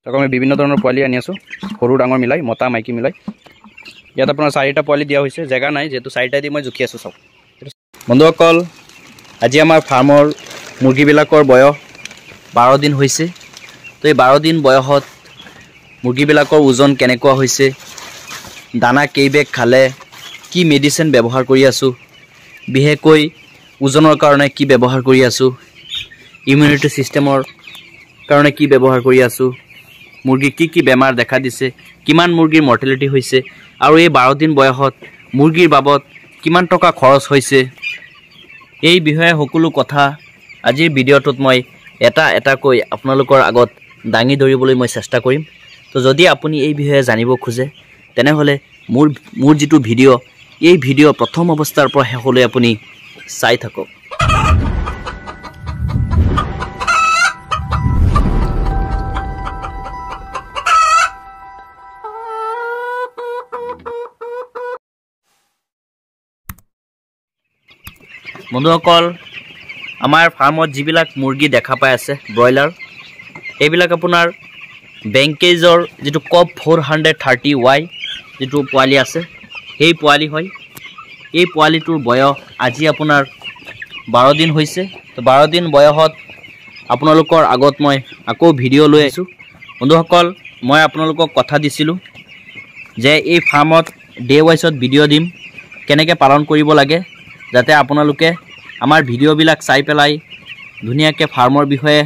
তাক আমি বিভিন্ন ধৰণৰ পোৱালি আনি আছোঁ, সৰু ডাঙৰ মিলাই, মতা মাইকী মিলাই। ইয়াত আপোনাৰ 4টা পোৱালি দিয়া হৈছে, জেগা নাই যিহেতু 4টা দি মই জুখি আছোঁ। চাওক বন্ধুসকল, আজি আমাৰ ফাৰ্মৰ মুৰ্গীবিলাকৰ বয়স 12 দিন হৈছে। তো এই 12 দিন বয়সত মুৰ্গীবিলাকৰ ওজন কেনেকুৱা হৈছে, দানা কেইবেগ খালে, কি মেডিচিন ব্যৱহাৰ কৰি আছোঁ, বিশেষকৈ ওজনৰ কাৰণে কি ব্যৱহাৰ কৰি আছোঁ, ইমিউনিটি ছিষ্টেমৰ কাৰণে কি ব্যৱহাৰ কৰি আছোঁ, মুৰ্গী কি বেমাৰ দেখা দিছে, কিমান মুৰ্গীৰ মৰ্টেলিটি হৈছে, আৰু এই 12 দিন বয়সত মুৰ্গীৰ বাবদ কিমান টকা খৰচ হৈছে, এই বিষয়ে সকলো কথা আজিৰ ভিডিঅ'টোত মই এটা এটাকৈ আপোনালোকৰ আগত দাঙি ধৰিবলৈ মই চেষ্টা কৰিম। তো যদি আপুনি এই বিষয়ে জানিব খোজে তেনেহ'লে মোৰ যিটো ভিডিঅ' এই ভিডিঅ' প্ৰথম অৱস্থাৰ পৰা শেষলৈ আপুনি চাই থাকক। বন্ধুসকল, আমাৰ ফাৰ্মত যিবিলাক মুৰ্গী দেখা পাই আছে ব্ৰইলাৰ, এইবিলাক আপোনাৰ বেংকেজৰ যিটো কপ 430Y যিটো পোৱালি আছে সেই পোৱালি হয়। এই পোৱালিটোৰ বয়স আজি আপোনাৰ 12 দিন হৈছে। তো 12 দিন বয়সত আপোনালোকৰ আগত মই আকৌ ভিডিঅ' লৈ আহিছোঁ। বন্ধুসকল, মই আপোনালোকক কথা দিছিলোঁ যে এই ফাৰ্মত ডে ৱাইজত ভিডিঅ' দিম, কেনেকৈ পালন কৰিব লাগে, যাতে আপোনালোকে আমাৰ ভিডিঅ'বিলাক চাই পেলাই ধুনীয়াকৈ ফাৰ্মৰ বিষয়ে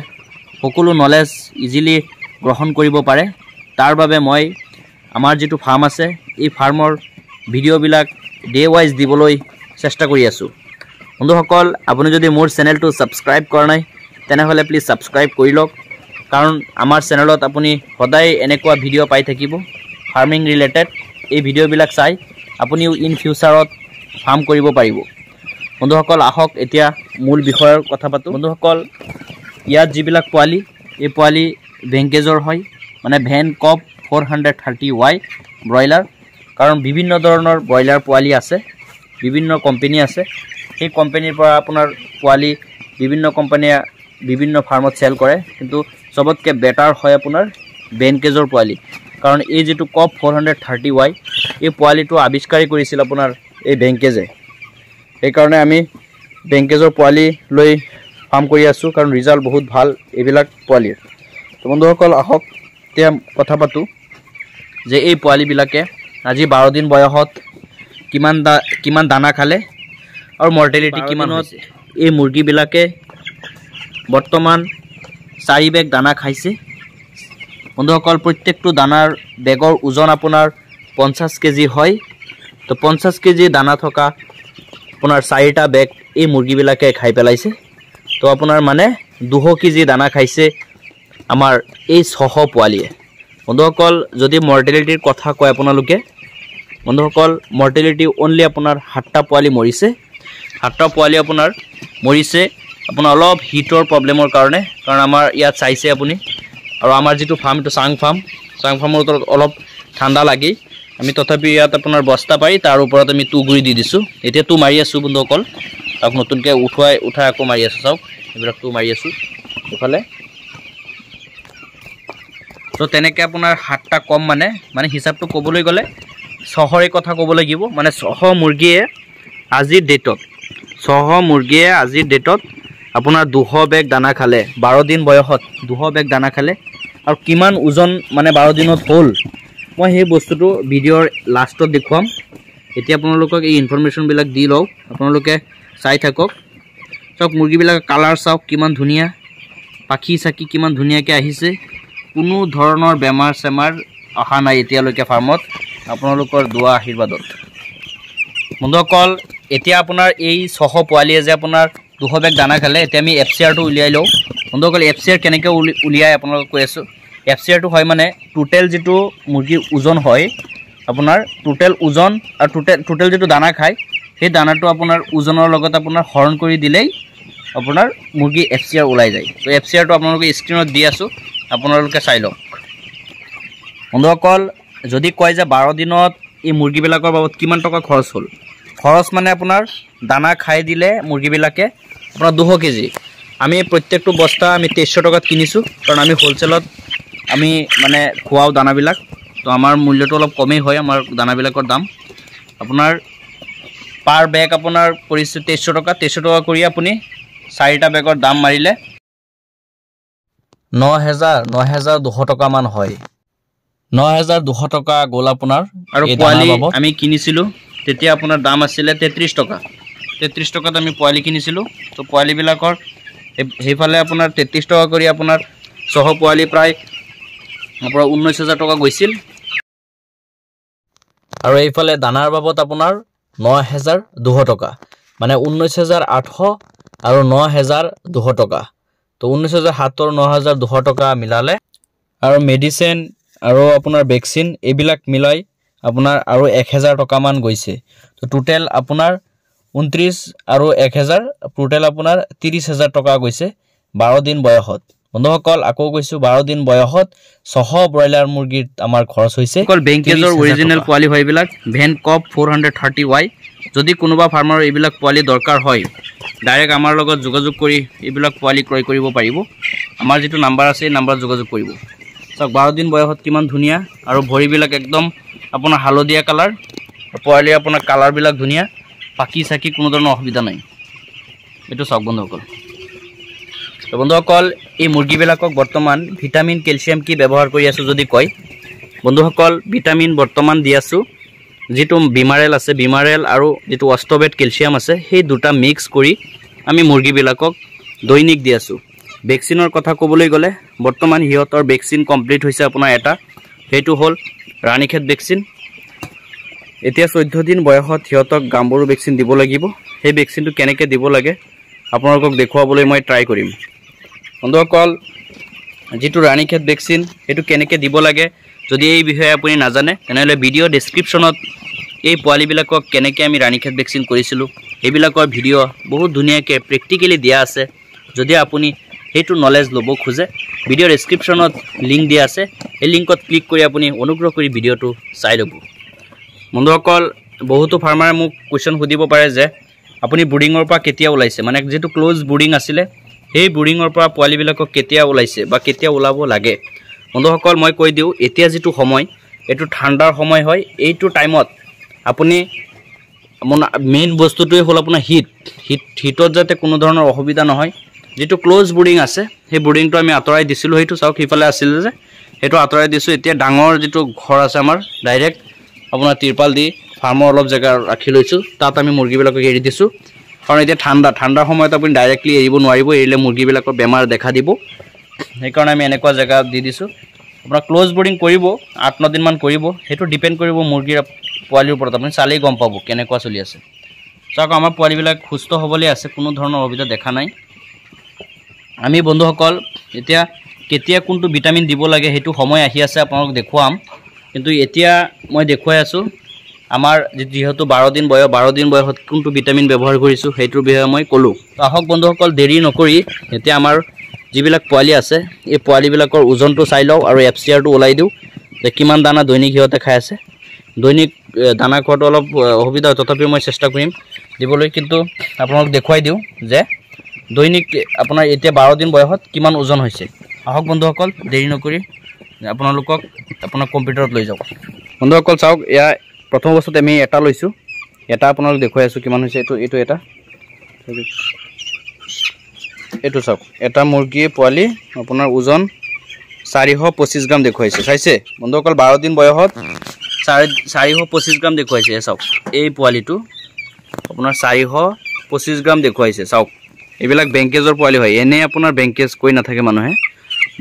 সকলো নলেজ ইজিলি গ্ৰহণ কৰিব পাৰে। তাৰ বাবে মই আমাৰ যিটো ফাৰ্ম আছে এই ফাৰ্মৰ ভিডিঅ'বিলাক ডে ৱাইজ দিবলৈ চেষ্টা কৰি আছোঁ। বন্ধুসকল, আপুনি যদি মোৰ চেনেলটো ছাবস্ক্ৰাইব কৰা নাই তেনেহ'লে প্লিজ ছাবস্ক্ৰাইব কৰি লওক, কাৰণ আমাৰ চেনেলত আপুনি সদায় এনেকুৱা ভিডিঅ' পাই থাকিব ফাৰ্মিং ৰিলেটেড। এই ভিডিঅ'বিলাক চাই আপুনিও ইন ফিউচাৰত ফাৰ্ম কৰিব পাৰিব। বন্ধুসকল, আহক এতিয়া মূল বিষয়ৰ কথা পাতোঁ। বন্ধুসকল, ইয়াত যিবিলাক পোৱালি, এই পোৱালি ভেংকেজৰ হয়, মানে ভেন কপ 430Y ব্ৰইলাৰ। কাৰণ বিভিন্ন ধৰণৰ ব্ৰইলাৰ পোৱালি আছে, বিভিন্ন কোম্পানী আছে। সেই কোম্পানীৰ পৰা আপোনাৰ পোৱালি বিভিন্ন কোম্পানীয়ে বিভিন্ন ফাৰ্মত চেল কৰে, কিন্তু চবতকৈ বেটাৰ হয় আপোনাৰ ভেনকেজৰ পোৱালি। কাৰণ এই যিটো কপ 430Y এই পোৱালিটো আৱিষ্কাৰী কৰিছিল আপোনাৰ এই ভেংকেজে। সেইকাৰণে আমি ভেংকেজৰ পোৱালি লৈ ফাৰ্ম কৰি আছোঁ, কাৰণ ৰিজাল্ট বহুত ভাল এইবিলাক পোৱালিৰ। তো বন্ধুসকল, আহক এতিয়া কথা পাতোঁ যে এই পোৱালিবিলাকে আজি 12 দিন বয়সত কিমান দানা খালে আৰু মৰ্টেলিটি কিমান হৈছে। এই মুৰ্গীবিলাকে বৰ্তমান 4 বেগ দানা খাইছে। বন্ধুসকল, প্ৰত্যেকটো দানাৰ বেগৰ ওজন আপোনাৰ 50 কেজি হয়। তো 50 কেজি দানা থকা আপোনাৰ 4টা বেগ এই মুৰ্গীবিলাকে খাই পেলাইছে। তো আপোনাৰ মানে 200 কেজি দানা খাইছে আমাৰ এই 600 পোৱালিয়ে। বন্ধুসকল, যদি মৰ্টেলিটিৰ কথা কয় আপোনালোকে, বন্ধুসকল মৰ্টেলিটি অনলি আপোনাৰ 7টা পোৱালি মৰিছে। 7টা পোৱালি আপোনাৰ মৰিছে আপোনাৰ অলপ হিটৰ প্ৰব্লেমৰ কাৰণে। কাৰণ আমাৰ ইয়াত চাইছে আপুনি, আৰু আমাৰ যিটো ফাৰ্ম এইটো চাং ফাৰ্মৰ ওপৰত অলপ ঠাণ্ডা লাগি আমি তথাপি ইয়াত আপোনাৰ বস্তা পাৰি তাৰ ওপৰত আমি তুগুৰি দি দিছোঁ। এতিয়া তো মাৰি আছোঁ বন্ধুসকল, তাক নতুনকৈ উঠাই আকৌ মাৰি আছোঁ। চাওক এইবিলাক তো মাৰি আছোঁ এইফালে। তো তেনেকৈ আপোনাৰ 7টা কম মানে হিচাপটো ক'বলৈ গ'লে 600ৰে কথা ক'ব লাগিব। মানে 600 মুৰ্গীয়ে আজিৰ ডেটত আপোনাৰ 200 বেগ দানা খালে। 12 দিন বয়সত 200 বেগ দানা খালে। আৰু কিমান ওজন মানে 12 দিনত হ'ল মই সেই বস্তুটো ভিডিঅ'ৰ লাষ্টত দেখুৱাম। এতিয়া আপোনালোকক এই ইনফৰমেশ্যনবিলাক দি লওঁ, আপোনালোকে চাই থাকক। চাওক মুৰ্গীবিলাকৰ কালাৰ চাওক কিমান ধুনীয়া, পাখি চাকি কিমান ধুনীয়াকৈ আহিছে। কোনো ধৰণৰ বেমাৰ চেমাৰ অহা নাই এতিয়ালৈকে ফাৰ্মত, আপোনালোকৰ দুৱা আশীৰ্বাদত। বন্ধুসকল, এতিয়া আপোনাৰ এই 600 পোৱালিয়ে যে আপোনাৰ 200 বেগ দানা খালে, এতিয়া আমি FCRটো উলিয়াই লওঁ। বন্ধুসকল, FCR কেনেকৈ উলিয়াই আপোনালোকক কৈ আছোঁ। FCRটো হয় মানে টোটেল যিটো মুৰ্গীৰ ওজন হয় আপোনাৰ, টোটেল ওজন আৰু টোটেল যিটো দানা খায় সেই দানাটো আপোনাৰ ওজনৰ লগত আপোনাৰ হৰণ কৰি দিলেই আপোনাৰ মুৰ্গী FCR ওলাই যায়। তো FCRটো আপোনালোকে স্ক্ৰীনত দি আছোঁ, আপোনালোকে চাই লওক। বন্ধুসকল, যদি কয় যে 12 দিনত এই মুৰ্গীবিলাকৰ বাবদ কিমান টকা খৰচ হ'ল, খৰচ মানে আপোনাৰ দানা খাই দিলে মুৰ্গীবিলাকে আপোনাৰ 200 কেজি। আমি প্ৰত্যেকটো বস্তা আমি 2300 টকাত কিনিছোঁ, কাৰণ আমি হোলচেলত আমি মানে খোৱাও দানাবিলাক তো আমাৰ মূল্যটো অলপ কমেই হয় আমাৰ দানাবিলাকৰ দাম আপোনাৰ পাৰ বেগ আপোনাৰ পৰিছে 2300 টকা 2300 টকা কৰি আপুনি 4টা বেগৰ দাম মাৰিলে 9200 টকা মান হয় 9200 টকা গ'ল আপোনাৰ আৰু পোৱালি আমি কিনিছিলো তেতিয়া আপোনাৰ দাম আছিল 33 টকা 33 টকাত আমি পোৱালি কিনিছিলো তো পোৱালিবিলাকৰ হেইফালে আপোনাৰ 33 টকা কৰি আপোনাৰ সহ পোৱালি প্ৰায় আপোনাৰ 19000 টকা গৈছিল আৰু এইফালে দানাৰ বাবদ আপোনাৰ 9200 টকা মানে 19800 আৰু 9200 টকা তো 19700 9200 টকা মিলালে আৰু মেডিচিন আৰু আপোনাৰ ভ্যাকচিন এইবিলাক মিলাই আপোনাৰ আৰু 1000 টকা মান গৈছে তো টোটাল আপোনাৰ 29 আৰু 1000 টোটাল আপোনাৰ 30000 টকা গৈছে 12 দিন বয়সত বন্ধুসকল আকৌ কৈছো 12 দিন বয়সত সহ ব্ৰইলাৰ মুৰ্গীৰ আমাৰ খৰচ হৈছে অকল বেংকেজৰ অৰিজিনাল পোৱালি হয় এইবিলাক ভেনকপ 430Y যদি কোনোবা ফাৰ্মাৰ এইবিলাক পোৱালি দৰকাৰ হয় ডাইৰেক্ট আমাৰ লগত যোগাযোগ কৰি এইবিলাক পোৱালি ক্ৰয় কৰিব পাৰিব আমাৰ যেটো নাম্বাৰ আছে এই নাম্বাৰত যোগাযোগ কৰিব সক 12 দিন বয়সত কিমান ধুনিয়া আৰু ভৰিবিলাক একদম আপোনাৰ হালদিয়া কালাৰ পোৱালি আপোনাৰ কালাৰ বিলাক ধুনিয়া পাকি সাকি কোনো ধৰণৰ অসুবিধা নাই এটো সক বন্ধুসকল তো বন্ধুসকল এই মুৰ্গীবিলাকক বৰ্তমান ভিটামিন ক্যালসিয়াম কি ব্যৱহাৰ কৰি আছো যদি কয় বন্ধুসকল ভিটামিন বৰ্তমান দি আছো যেটো বিমাৰেল আছে বিমাৰেল আৰু যেটো অষ্টবেট ক্যালসিয়াম আছে সেই দুটা মিক্স কৰি আমি মুৰ্গীবিলাকক দৈনিক দি আছো ভ্যাকচিনৰ কথা ক'বলৈ গলে বৰ্তমান হিয়তৰ ভ্যাকচিন কমপ্লিট হৈছে আপোনাৰ এটা হেতু হল ৰাণীখেত ভ্যাকচিন এতিয়া 14 দিন বয়সত হিয়তক গাম্বৰু ভ্যাকচিন দিব লাগিব সেই ভ্যাকচিনটো কেনেকৈ দিব লাগে আপোনালোকক দেখুৱাবলৈ মই ট্ৰাই কৰিম বন্ধুসকল যেটো ৰাণীখেত ভ্যাকচিন এটো কেনেকৈ দিব লাগে যদি এই বিষয়ে আপুনি নাজানে তেনেহলে ভিডিও ডেসক্ৰিপচনত এই পোৱালিবিলাকক কেনেকৈ আমি ৰাণীখেত ভ্যাকচিন কৰিছিলো এইবিলাকৰ ভিডিও বহুত ধুনিয়াকৈ প্ৰ্যাকটিক্যালি দিয়া আছে যদি আপুনি হেতু নলেজ লব খোজে ভিডিও ডেসক্ৰিপচনত লিংক দিয়া আছে এই লিংকত ক্লিক কৰি আপুনি অনুগ্ৰহ কৰি ভিডিওটো চাই লব বন্ধুসকল বহুতো ফাৰ্মাৰে মোক কোৱেশ্চন সুধিব পাৰে যে আপুনি বুডিংৰ পৰা কেতিয়া ওলাইছে মানে যেটো ক্লোজ বুডিং আছিল সেই বুডিংৰ পৰা পোৱালিবিলাকক কেতিয়া ওলাইছে বা কেতিয়া ওলাব লাগে বন্ধুসকল মই কৈ দিও এতিয়া যেটো সময় এটো ঠাণ্ডাৰ সময় হয় এইটো টাইমত আপুনি মেইন বস্তুটোই হল আপোনাৰ হিটত যাতে কোনো ধৰণৰ অসুবিধা নহয় যেটো ক্লোজ বুডিং আছে সেই বুডিংটো আমি আতৰাই দিছিলো হেতু চাওক হিফালে আছিল যে হেতু আতৰাই দিছো এতিয়া ডাঙৰ যেটো ঘৰ আছে আমাৰ ডাইৰেক্ট আপোনাৰ তিৰপাল দি ফাৰ্মৰ অলপ জায়গা ৰাখি লৈছো তাত আমি মুৰ্গীবিলাকক এৰি দিছো কাৰণ এতিয়া ঠাণ্ডাৰ সময়ত আপুনি ডাইৰেক্টলি এৰিব নোৱাৰিব এৰিলে মুৰ্গীবিলাকৰ বেমাৰ দেখা দিব সেইকাৰণে আমি এনেকুৱা জায়গা দি দিছো আপোনাৰ ক্লোজ বুডিং কৰিব 8-9 দিন মান কৰিব হেতু ডিপেন্ড কৰিব মুৰ্গীৰ পোৱালিৰ ওপৰত আপুনি চালেই গম পাব কেনেকুৱা চলি আছে চাওক আমাৰ পোৱালিবিলাক সুস্থ হ'বলৈ আছে কোনো ধৰণৰ অসুবিধা দেখা নাই আমি বন্ধুসকল এতিয়া কেতিয়া কোনটো ভিটামিন দিব লাগে হেতু সময় আহি আছে আপোনাক দেখুৱাম কিন্তু এতিয়া মই দেখুৱাই আছো আমাৰ যেহেতু 12 দিন বয়সত কোনটো ভিটামিন ব্যৱহাৰ কৰিছো হেতুৰ বিষয়ে মই কলো আহক বন্ধুসকল দেৰি নকৰি এতিয়া আমাৰ যিবিলাক পোৱালি আছে এই পোৱালিবিলাকৰ ওজনটো চাই লও আৰু এফচিআৰটো ওলাই দিও যে কিমান দানা দৈনিক হিয়তে খাই আছে দৈনিক দানা খোৱাটো অলপ অসুবিধা তথাপি মই চেষ্টা কৰিম দিবলৈ কিন্তু আপোনাক দেখুৱাই দিও যে দৈনিক আপোনাৰ এতিয়া 12 দিন বয়সত কিমান ওজন হৈছে আহক বন্ধুসকল দেৰি নকৰি আপোনালোকক আপোনাৰ কম্পিউটাৰত লৈ যাও বন্ধুসকল চাওক ইয়া প্ৰথম অৱস্থাত আমি এটা লৈছো এটা আপোনাক দেখুৱাই আছো কিমান হৈছে এটো এটা এটো চাওক এটা মুৰ্গী পোৱালি আপোনাৰ ওজন 425 গ্ৰাম দেখুৱাইছে চাইছে বন্ধুসকল 12 দিন বয়সত 425 গ্ৰাম দেখুৱাইছে চাওক এই পোৱালিটো আপোনাৰ 425 গ্ৰাম দেখুৱাইছে চাওক এইবিলাক বেংকেজৰ পোৱালি হয় এনে আপোনাৰ বেংকেজ কৈ নাথাকে মানুহে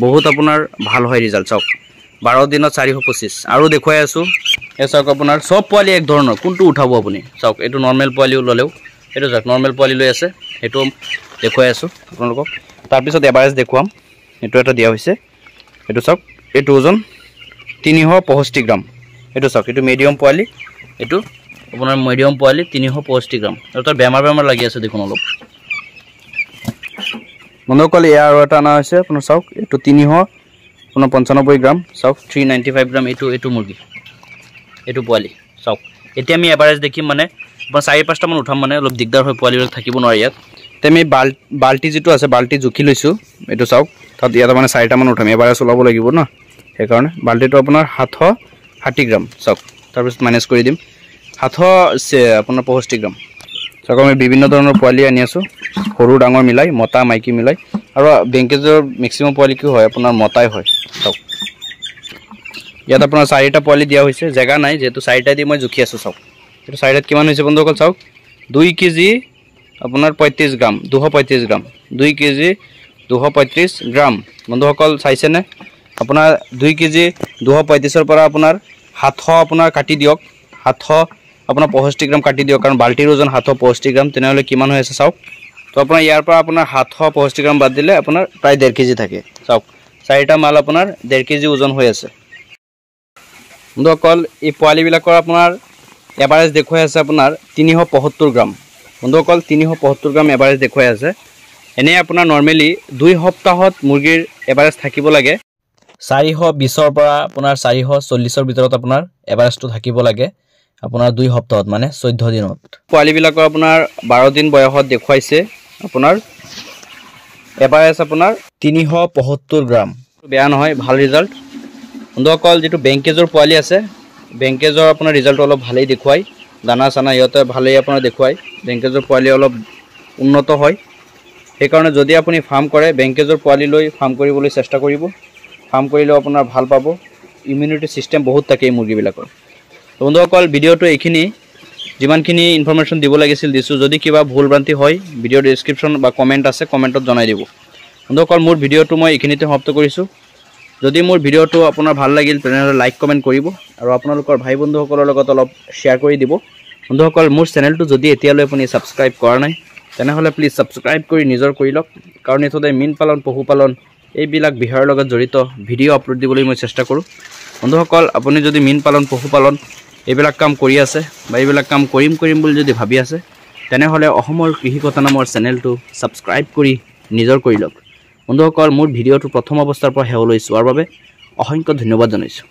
বহুত আপোনাৰ ভাল হয় ৰিজাল্ট চাওক 12 দিনত 425 আৰু দেখুৱাই আছো এ চাওক আপোনাৰ সব পোৱালি এক ধৰণৰ কোনটো উঠাব আপুনি চাওক এটো নৰমাল পোৱালি ললেও এটো চাওক নৰমাল পোৱালি লৈ আছে এটো দেখুৱাই আছো আপোনালোকক তাৰ পিছত এভাৰেজ দেখুৱাম এটো এটা দিয়া হৈছে এটো চাওক এটো ওজন 365 গ্ৰাম এটো চাওক এটো মিডিয়াম পোৱালি এটো আপোনাৰ মিডিয়াম পোৱালি 365 গ্ৰাম আৰু তাৰ বেমাৰ লাগি আছে দেখুন অলপ বন্ধুসকল এয়া আৰু এটা না হৈছে আপোনাৰ চাওক এটো 395 গ্ৰাম চাওক 395 গ্ৰাম এটো মুৰ্গী এটো পোৱালি চাওক এতিয়া আমি এভাৰেজ দেখিম মানে 4-5টা মান উঠাম মানে অলপ দিগদাৰ হয় পোৱালিবিলাক থাকিব নোৱাৰি ইয়াত তেমি বাল্টি যেটো আছে বাল্টি জুখি লৈছো এটো চাওক তাত ইয়াত মানে 4টা মান উঠাম এভাৰেজ ওলাব লাগিব না সেইকাৰণে বাল্টিটো আপোনাৰ 760 গ্ৰাম চাওক তাৰপিছত মাইনাছ কৰি দিম 700 আপোনাৰ 65 গ্ৰাম চাওক আমি বিভিন্ন ধৰণৰ পোৱালি আনি আছোঁ সৰু ডাঙৰ মিলাই মতা মাইকী মিলাই আৰু বেংকেজৰ মেক্সিমাম পোৱালি কি হয় আপোনাৰ মতাই হয় চাওক ইয়াত আপোনাৰ 4টা পোৱালি দিয়া হৈছে জেগা নাই যেহেতু 4টা দি মই জুখি আছোঁ চাওক এইটো 4টাত কিমান হৈছে বন্ধুসকল চাওক 2 কেজি আপোনাৰ 35 গ্ৰাম 235 গ্ৰাম 2 কেজি 235 গ্ৰাম বন্ধুসকল চাইছেনে আপোনাৰ 2 কেজি 235 পৰা আপোনাৰ 700 আপোনাৰ কাটি দিয়ক 700 আপোনাৰ 65 গ্ৰাম কাটি দিয়ক কাৰণ বাল্টিৰ ওজন 765 গ্ৰাম তেনেহলে কিমান হৈ আছে চাওক তো আপোনাৰ ইয়াৰ পৰা আপোনাৰ 765 গ্ৰাম বাদ দিলে আপোনাৰ প্ৰায় 1.5 কেজি থাকে চাওক 4টা মাল আপোনাৰ 1.5 কেজি ওজন হৈ আছে বন্ধুসকল এই পোৱালিবিলাকৰ আপোনাৰ এভাৰেজ দেখুৱাই আছে আপোনাৰ 375 গ্ৰাম বন্ধুসকল 375 গ্ৰাম এভাৰেজ দেখুৱাই আছে এনে আপোনাৰ নৰমালি 2 সপ্তাহত মুৰ্গীৰ এভাৰেজ থাকিব লাগে 420 পৰা আপোনাৰ 440 ভিতৰত আপোনাৰ এভাৰেজটো থাকিব লাগে আপোনাৰ 2 সপ্তাহত মানে 14 দিনত পোৱালিবিলাকৰ আপোনাৰ 12 দিন বয়সত দেখুৱাইছে আপোনাৰ এভাৰেজ আপোনাৰ 375 গ্ৰাম বেয়া নহয় ভাল ৰিজাল্ট বন্ধুসকল যেটো বেংকেজৰ পোৱালি আছে বেংকেজৰ আপোনাৰ ৰিজাল্ট অলপ ভালেই দেখুৱাই দানা চানা ইহঁতে ভালেই আপোনাৰ দেখুৱাই বেংকেজৰ পোৱালি অলপ উন্নত হয় সেইকাৰণে যদি আপুনি ফাৰ্ম কৰে বেংকেজৰ পোৱালি লৈ ফাৰ্ম কৰিবলৈ চেষ্টা কৰিব ফাৰ্ম কৰিলে আপোনাৰ ভাল পাব ইমিউনিটি সিস্টেম বহুত থাকে এই মুৰ্গীবিলাকৰ বন্ধুসকল ভিডিওটো এইখিনি যিমানখিনি ইনফৰমেশ্যন দিব লাগিছিল দিছো যদি কিবা ভুল ভ্ৰান্তি হয় ভিডিওৰ ডেসক্ৰিপচন বা কমেন্ট আছে কমেন্টত জনাই দিব বন্ধুসকল মোৰ ভিডিওটো মই এইখিনিতে সমাপ্ত কৰিছো যদি মোৰ ভিডিওটো আপোনাৰ ভাল লাগিল তেনেহলে লাইক কমেন্ট কৰিব আৰু আপোনালোকৰ ভাই বন্ধুসকলৰ লগত অলপ শেয়াৰ কৰি দিব বন্ধুসকল মোৰ চেনেলটো যদি এতিয়ালৈ আপুনি সাবস্ক্ৰাইব কৰা নাই তেনেহলে প্লিজ সাবস্ক্ৰাইব কৰি নিজৰ কৰি লওক কাৰণ এতোতে মীন পালন পশুপালন এইবিলাক বিহাৰৰ লগত জড়িত ভিডিও আপলোড দিবলৈ মই চেষ্টা কৰো বন্ধুসকল আপুনি যদি মীন পালন পশুপালন এইবিলাক কাম কৰি আছে বা এইবিলাক কাম কৰিম বুলি যদি ভাবি আছে তেনেহলে অসমৰ কৃষিকথা নামৰ চেনেলটো সাবস্ক্ৰাইব কৰি নিজৰ কৰি লওক বন্ধুসকল মোৰ ভিডিওটো প্ৰথম অৱস্থাৰ পৰা হেবলৈ চোৱাৰ বাবে অসংখ্য ধন্যবাদ জনাইছো